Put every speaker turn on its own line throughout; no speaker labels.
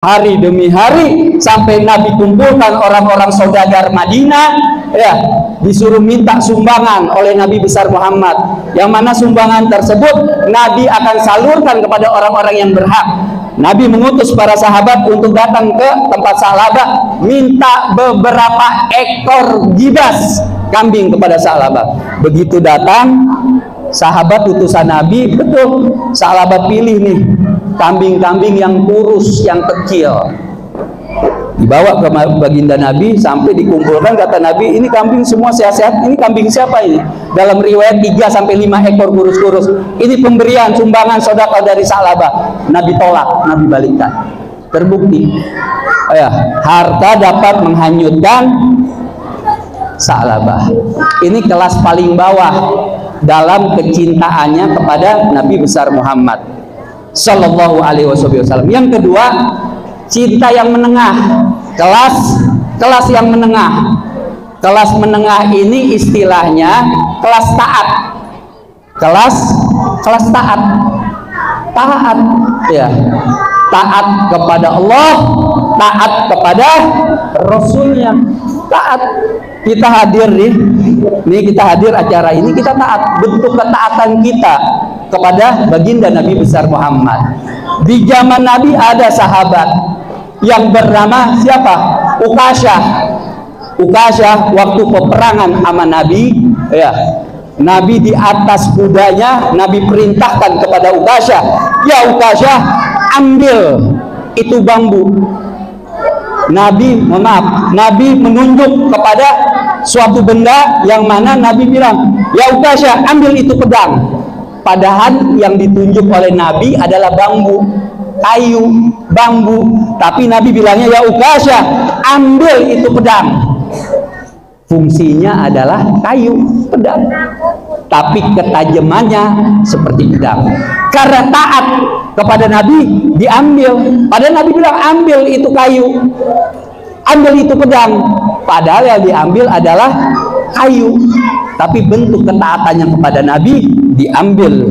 hari demi hari sampai Nabi kumpulkan orang-orang saudagar Madinah, ya, disuruh minta sumbangan oleh Nabi besar Muhammad, yang mana sumbangan tersebut Nabi akan salurkan kepada orang-orang yang berhak. Nabi mengutus para sahabat untuk datang ke tempat Sa'labah, minta beberapa ekor gibas kambing kepada Sa'labah. Begitu datang sahabat utusan Nabi, betul Sa'labah pilih nih kambing-kambing yang kurus, yang kecil, dibawa ke baginda Nabi sampai dikumpulkan. Kata Nabi, ini kambing semua sehat-sehat, ini kambing siapa ini? Dalam riwayat 3-5 ekor kurus-kurus. Ini pemberian sumbangan sedekah dari Sa'labah. Nabi tolak, Nabi balikkan. Terbukti ya, harta dapat menghanyutkan Sa'labah. Ini kelas paling bawah dalam kecintaannya kepada Nabi besar Muhammad Sallallahu Alaihi Wasallam. Yang kedua, cinta yang menengah, kelas yang menengah. Kelas menengah ini istilahnya kelas taat, kelas taat, ya, taat kepada Allah, taat kepada Rasulnya, taat. Kita hadir nih kita hadir acara ini, kita taat. Bentuk ketaatan kita kepada baginda Nabi besar Muhammad. Di zaman Nabi ada sahabat yang bernama siapa? Ukasyah waktu peperangan sama Nabi, ya, Nabi di atas kudanya, Nabi perintahkan kepada Ukasyah, ya Ukasyah, ambil itu bambu. Nabi menunjuk kepada suatu benda yang mana Nabi bilang, ya Ukasyah, ambil itu pedang. Padahal yang ditunjuk oleh Nabi adalah bambu, kayu, bambu. Tapi Nabi bilangnya, ya Ukasyah, ambil itu pedang. Fungsinya adalah kayu, pedang, tapi ketajamannya seperti pedang. Karena taat kepada Nabi, diambil. Padahal Nabi bilang, ambil itu kayu, ambil itu pedang. Padahal yang diambil adalah kayu, tapi bentuk ketaatannya kepada Nabi, diambil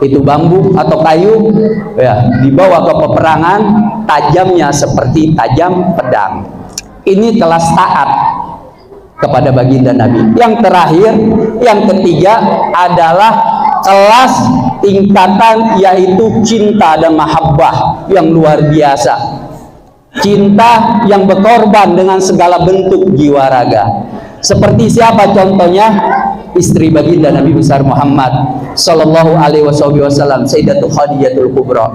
itu bambu atau kayu, ya, dibawa ke peperangan, tajamnya seperti tajam pedang. Ini kelas taat kepada baginda Nabi. Yang terakhir, yang ketiga adalah kelas tingkatan, yaitu cinta dan mahabbah yang luar biasa. Cinta yang berkorban dengan segala bentuk jiwa raga. Seperti siapa contohnya? Istri baginda Nabi besar Muhammad Sallallahu Alaihi Wasallam, Sayyidatul Khadijatul Kubra.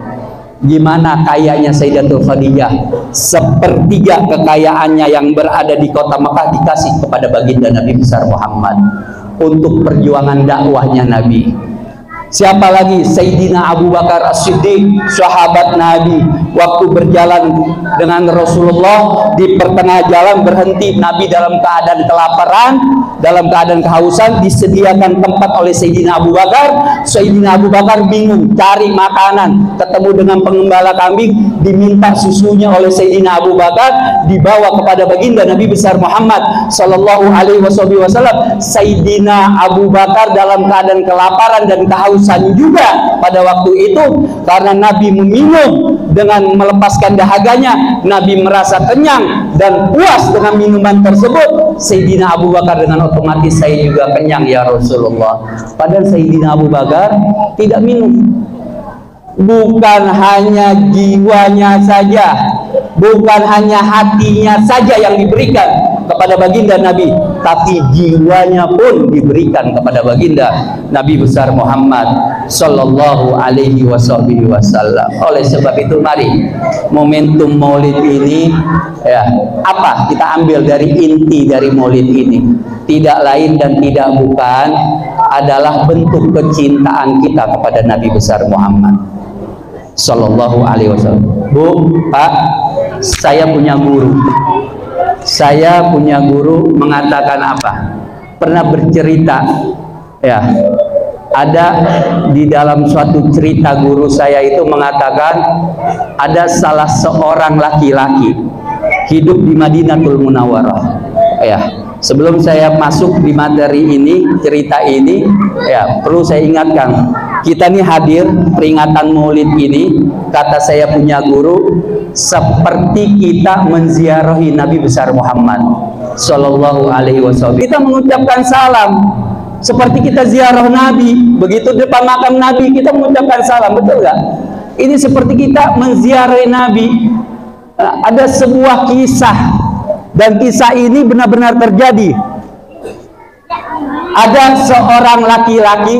Gimana kayanya Sayyidatul Khadijah? Sepertiga kekayaannya yang berada di kota Makkah dikasih kepada baginda Nabi besar Muhammad untuk perjuangan dakwahnya Nabi. Siapa lagi? Sayyidina Abu Bakar As-Siddiq, sahabat Nabi. Waktu berjalan dengan Rasulullah, di pertengah jalan berhenti Nabi dalam keadaan kelaparan, dalam keadaan kehausan, disediakan tempat oleh Sayyidina Abu Bakar. Sayyidina Abu Bakar bingung cari makanan, ketemu dengan pengembala kambing, diminta susunya oleh Sayyidina Abu Bakar, dibawa kepada baginda Nabi besar Muhammad Sallallahu Alaihi Wasallam. Sayyidina Abu Bakar dalam keadaan kelaparan dan kehausan juga pada waktu itu, karena Nabi meminum dengan melepaskan dahaganya. Nabi merasa kenyang dan puas dengan minuman tersebut. Sayyidina Abu Bakar dengan otomatis, saya juga kenyang ya Rasulullah. Padahal Sayyidina Abu Bakar tidak minum. Bukan hanya jiwanya saja, bukan hanya hatinya saja yang diberikan kepada baginda Nabi, tapi jiwanya pun diberikan kepada baginda Nabi besar Muhammad Sallallahu Alaihi Wasallam. Oleh sebab itu, mari momentum Maulid ini, ya, apa kita ambil dari inti dari Maulid ini? Tidak lain dan tidak bukan adalah bentuk kecintaan kita kepada Nabi besar Muhammad Sallallahu Alaihi Wasallam. Bu, Pak, saya punya guru. Saya punya guru mengatakan apa? Pernah bercerita, ya, ada di dalam suatu cerita guru saya itu mengatakan ada salah seorang laki-laki hidup di Madinatul Munawwarah. Ya, sebelum saya masuk di materi ini, cerita ini, ya, perlu saya ingatkan, kita nih hadir peringatan Maulid ini, kata saya punya guru, seperti kita menziarahi Nabi besar Muhammad Sallallahu Alaihi Wasallam. Kita mengucapkan salam seperti kita ziarah Nabi. Begitu depan makam Nabi kita mengucapkan salam, betul nggak? Ini seperti kita menziarahi Nabi. Ada sebuah kisah, dan kisah ini benar-benar terjadi. Ada seorang laki-laki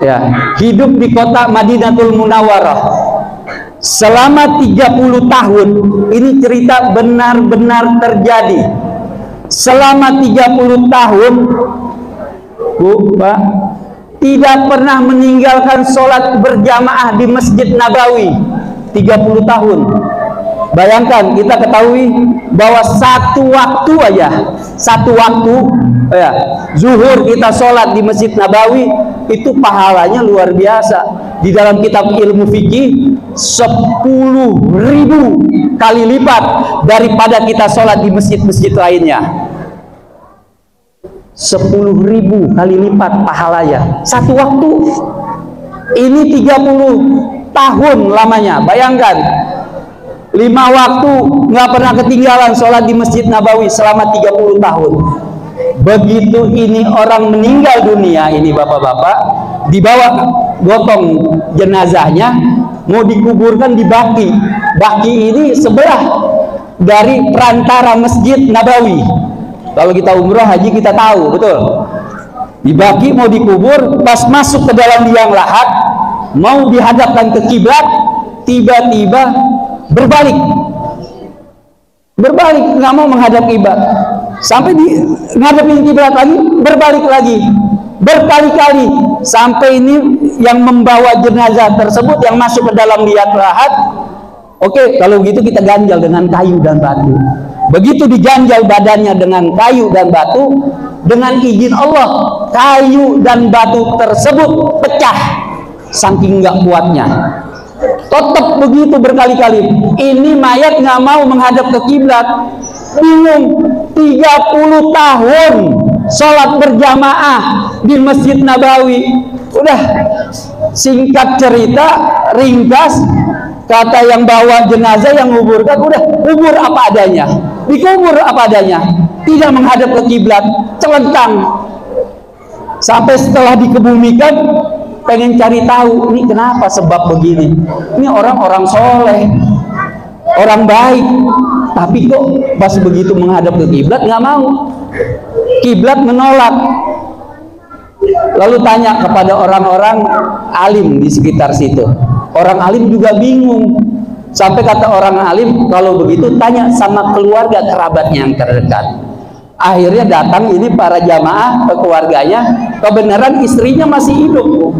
ya, hidup di kota Madinatul Munawwarah selama 30 tahun. Ini cerita benar-benar terjadi. Selama 30 tahun, Bu, Pak, tidak pernah meninggalkan sholat berjamaah di Masjid Nabawi. 30 tahun. Bayangkan, kita ketahui bahwa satu waktu ya, zuhur kita sholat di Masjid Nabawi itu pahalanya luar biasa. Di dalam kitab ilmu fikih 10.000 kali lipat daripada kita sholat di masjid-masjid lainnya. 10.000 kali lipat pahalanya satu waktu. Ini 30 tahun lamanya. Bayangkan, 5 waktu nggak pernah ketinggalan sholat di Masjid Nabawi selama 30 tahun. Begitu ini orang meninggal dunia ini, bapak-bapak, dibawa gotong jenazahnya mau dikuburkan di Baqi. Baqi ini sebelah dari perantara Masjid Nabawi. Kalau kita umroh haji kita tahu betul. Di Baqi mau dikubur, pas masuk ke dalam liang lahat mau dihadapkan ke kiblat, tiba-tiba berbalik, nggak mau menghadap kiblat. Sampai di ngadepin kiblat lagi, berbalik lagi, berkali-kali, sampai ini yang membawa jenazah tersebut yang masuk ke dalam liang lahat. Oke, kalau gitu kita ganjal dengan kayu dan batu. Begitu diganjal badannya dengan kayu dan batu, dengan izin Allah kayu dan batu tersebut pecah saking nggak kuatnya. Tetap begitu berkali-kali. Ini mayat nggak mau menghadap ke kiblat, bingung. 30 tahun sholat berjamaah di Masjid Nabawi. Udah, singkat cerita, ringkas, kata yang bawa jenazah, yang nguburkan, udah kubur apa adanya, dikubur apa adanya, tidak menghadap ke kiblat, celentang. Sampai setelah dikebumikan, pengen cari tahu ini kenapa, sebab begini. Ini orang-orang soleh, orang baik, tapi kok pas begitu menghadap ke kiblat nggak mau, kiblat menolak. Lalu tanya kepada orang-orang alim di sekitar situ. Orang alim juga bingung. Sampai kata orang alim, kalau begitu tanya sama keluarga kerabatnya yang terdekat. Akhirnya datang ini para jamaah ke keluarganya, kebenaran istrinya masih hidup.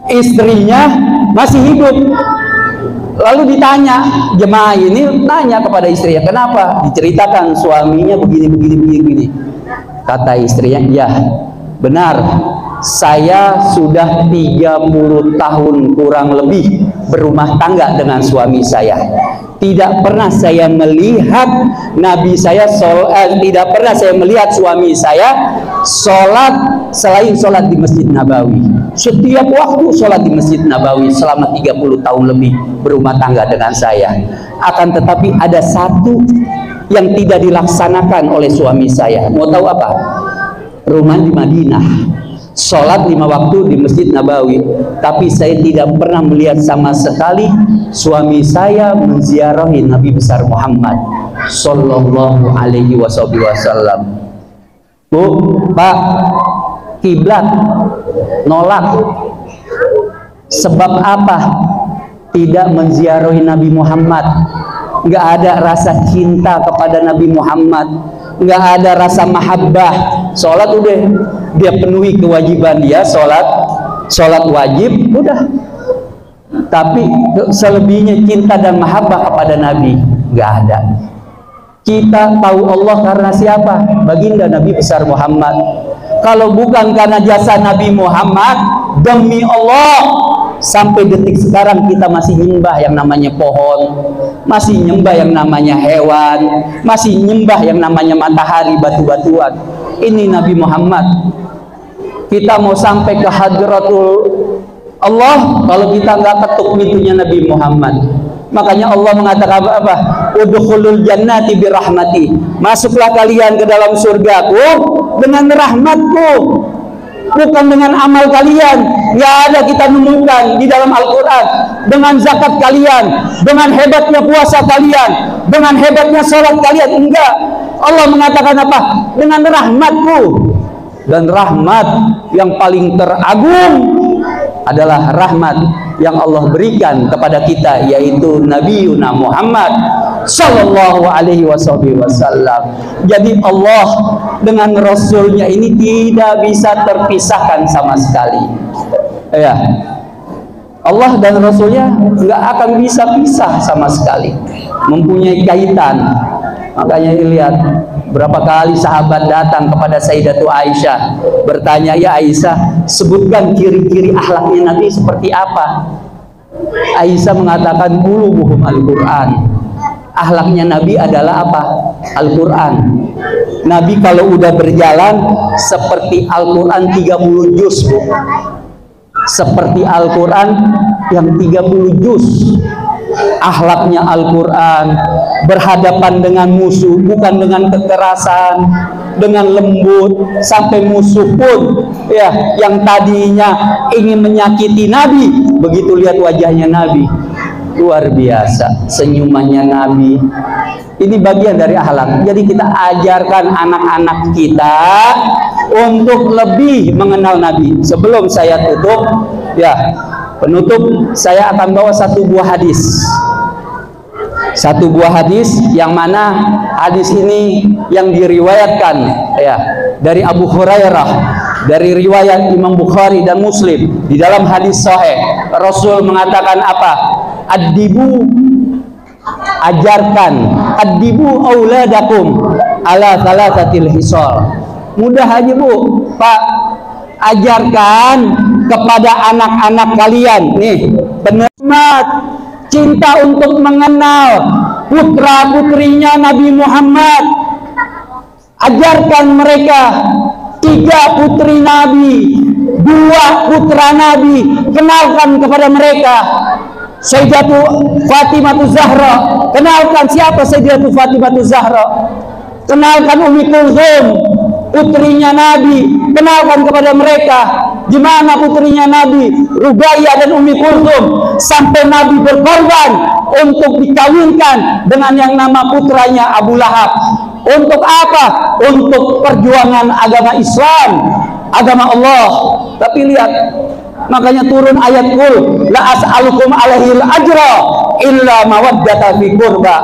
Istrinya masih hidup. Lalu ditanya, jemaah ini tanya kepada istrinya, kenapa? Diceritakan suaminya begini. Kata istrinya, ya benar, saya sudah 30 tahun kurang lebih berumah tangga dengan suami saya. Tidak pernah saya melihat Nabi saya tidak pernah saya melihat suami saya sholat selain sholat di Masjid Nabawi. Setiap waktu sholat di Masjid Nabawi selama 30 tahun lebih berumah tangga dengan saya. Akan tetapi ada satu yang tidak dilaksanakan oleh suami saya. Mau tahu apa? Rumah di Madinah, sholat 5 waktu di Masjid Nabawi, tapi saya tidak pernah melihat sama sekali suami saya menziarahi Nabi besar Muhammad Sallallahu Alaihi Wasallam. Bu, Pak, kiblat nolak. Sebab apa? Tidak menziarahi Nabi Muhammad, nggak ada rasa cinta kepada Nabi Muhammad, nggak ada rasa mahabbah. Sholat udah dia penuhi kewajiban dia, sholat wajib udah, tapi selebihnya cinta dan mahabbah kepada Nabi nggak ada. Kita tahu Allah karena siapa? Baginda Nabi besar Muhammad. Kalau bukan karena jasa Nabi Muhammad, demi Allah, sampai detik sekarang kita masih nyembah yang namanya pohon, masih nyembah yang namanya hewan, masih nyembah yang namanya matahari, batu-batuan. Ini Nabi Muhammad. Kita mau sampai ke hadratul Allah kalau kita nggak ketuk pintunya Nabi Muhammad. Makanya Allah mengatakan apa? Udkhulul jannati birahmati. Masuklah kalian ke dalam surgaku dengan rahmatku, bukan dengan amal kalian. Nggak ada kita nemukan di dalam Al-Quran dengan zakat kalian, dengan hebatnya puasa kalian, dengan hebatnya sholat kalian. Enggak. Allah mengatakan apa? Dengan rahmatku. Dan rahmat yang paling teragung adalah rahmat yang Allah berikan kepada kita, yaitu Nabi Muhammad Sallallahu Alaihi Wasallam. Jadi Allah dengan Rasulnya ini tidak bisa terpisahkan sama sekali. Ya, Allah dan Rasulnya nggak akan bisa pisah sama sekali, mempunyai kaitan. Makanya lihat berapa kali sahabat datang kepada Sayyidatu Aisyah bertanya, ya Aisyah, sebutkan ciri-ciri akhlaknya Nabi seperti apa. Aisyah mengatakan bulughum Al-Quran. Akhlaknya Nabi adalah apa? Al-Quran. Nabi kalau udah berjalan seperti Al-Quran 30 juz, Bu. Seperti Al-Quran yang 30 juz. Akhlaknya Al-Quran, berhadapan dengan musuh bukan dengan kekerasan, dengan lembut, sampai musuh pun ya yang tadinya ingin menyakiti Nabi, begitu lihat wajahnya Nabi, luar biasa senyumannya Nabi. Ini bagian dari akhlak. Jadi kita ajarkan anak-anak kita untuk lebih mengenal Nabi. Sebelum saya tutup, ya penutup, saya akan bawa satu buah hadis. Satu buah hadis yang mana hadis ini yang diriwayatkan ya dari Abu Hurairah, dari riwayat Imam Bukhari dan Muslim. Di dalam hadis sahih Rasul mengatakan apa? Addibu, ajarkan, addibu auladakum ala thalathatil hisal. Mudah aja Bu, Pak, ajarkan kepada anak-anak kalian nih penikmat cinta untuk mengenal putra putrinya Nabi Muhammad. Ajarkan mereka 3 putri Nabi, 2 putra Nabi, kenalkan kepada mereka. Sayyidatu Fatimah Zahra, kenalkan siapa Sayyidatu Fatimah Zahra. Kenalkan Ummi Kulthum, putrinya Nabi, kenalkan kepada mereka di mana putrinya Nabi, Ruqayyah dan Ummi Kulthum, sampai Nabi berkorban untuk dikawinkan dengan yang nama putranya Abu Lahab. Untuk apa? Untuk perjuangan agama Islam, agama Allah. Tapi lihat, makanya turun ayat Qul la as'alukum alaihil ajra illa mawaddata fi qurba.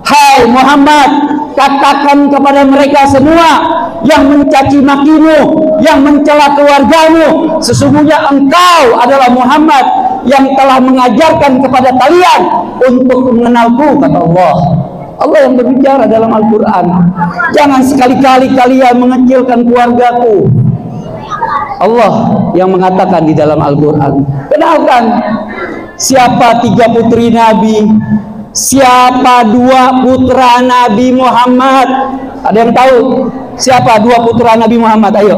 Hai Muhammad, katakan kepada mereka semua yang mencaci makimu, yang mencela keluargamu, sesungguhnya engkau adalah Muhammad yang telah mengajarkan kepada kalian untuk mengenalku, kata Allah. Allah yang berbicara dalam Al-Quran. Jangan sekali-kali kalian mengecilkan keluargaku. Allah yang mengatakan di dalam Al-Quran. Kenalkan siapa 3 putri Nabi, siapa 2 putra Nabi Muhammad. Ada yang tahu siapa 2 putra Nabi Muhammad? Ayo,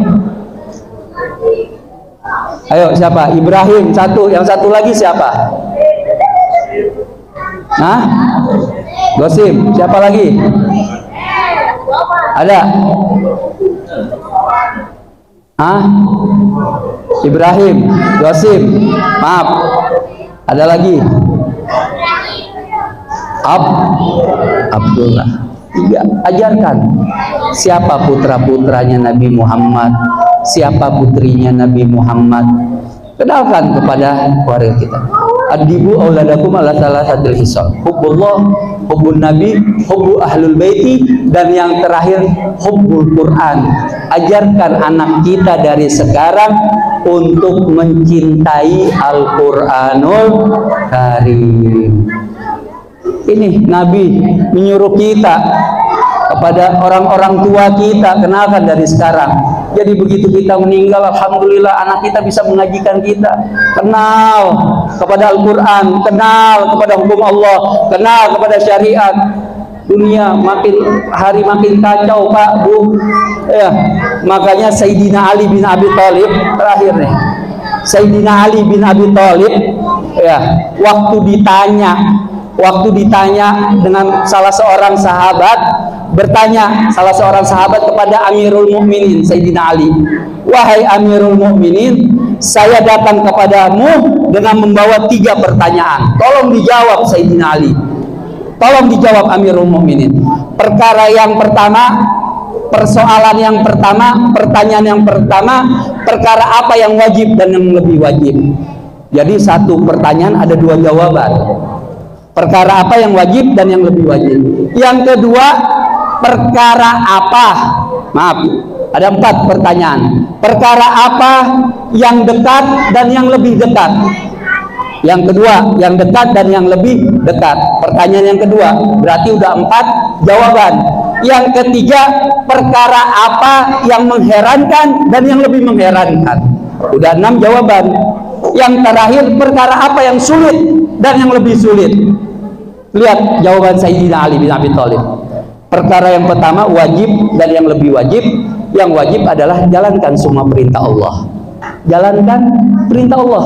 ayo siapa? Ibrahim satu, yang satu lagi siapa? Hah? Gosim. Siapa lagi? Ada? Hah? Ibrahim, Gosim. Maaf. Ada lagi? Abdullah. 3. Ajarkan siapa putra-putranya Nabi Muhammad, siapa putrinya Nabi Muhammad. Kenalkan kepada keluarga kita. Adibu auladakum ala thalathatil hisab. Hubbullah, hubbun nabi, hubbu ahlul baiti, dan yang terakhir hubbul Quran. Ajarkan anak kita dari sekarang untuk mencintai Al-Quranul Karim. Ini Nabi menyuruh kita kepada orang-orang tua kita, kenalkan dari sekarang. Jadi begitu kita meninggal, alhamdulillah anak kita bisa mengajikan kita. Kenal kepada Al-Quran, kenal kepada hukum Allah, kenal kepada syariat. Dunia makin hari makin kacau, Pak, Bu. Ya, makanya Sayyidina Ali bin Abi Thalib terakhir nih. Sayyidina Ali bin Abi Thalib, ya, waktu ditanya dengan salah seorang sahabat, bertanya salah seorang sahabat kepada Amirul Mukminin Sayyidina Ali, wahai Amirul Mukminin, saya datang kepadamu dengan membawa 3 pertanyaan, tolong dijawab Sayyidina Ali, tolong dijawab Amirul Mukminin. Perkara yang pertama, persoalan yang pertama, pertanyaan yang pertama, perkara apa yang wajib dan yang lebih wajib. Jadi satu pertanyaan ada 2 jawaban. Perkara apa yang wajib dan yang lebih wajib. Yang kedua, perkara apa, maaf, ada 4 pertanyaan. Perkara apa yang dekat dan yang lebih dekat. Yang kedua, yang dekat dan yang lebih dekat. Pertanyaan yang kedua, berarti udah 4 jawaban. Yang ketiga, perkara apa yang mengherankan dan yang lebih mengherankan. Udah 6 jawaban. Yang terakhir, perkara apa yang sulit dan yang lebih sulit. Lihat jawaban Sayyidina Ali bin Abi Thalib. Perkara yang pertama wajib dan yang lebih wajib. Yang wajib adalah jalankan semua perintah Allah. Jalankan perintah Allah.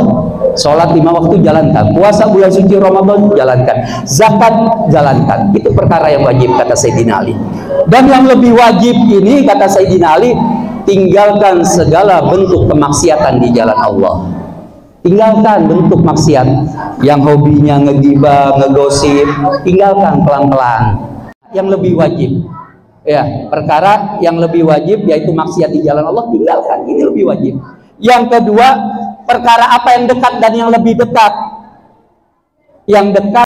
Sholat 5 waktu jalankan. Puasa bulan suci Ramadan jalankan. Zakat jalankan. Itu perkara yang wajib, kata Sayyidina Ali. Dan yang lebih wajib ini, kata Sayyidina Ali, tinggalkan segala bentuk kemaksiatan di jalan Allah. Tinggalkan bentuk maksiat yang hobinya ngegibah, ngegosip, tinggalkan pelan-pelan. Yang lebih wajib, ya, perkara yang lebih wajib yaitu maksiat di jalan Allah, tinggalkan, ini lebih wajib. Yang kedua, perkara apa yang dekat dan yang lebih dekat. Yang dekat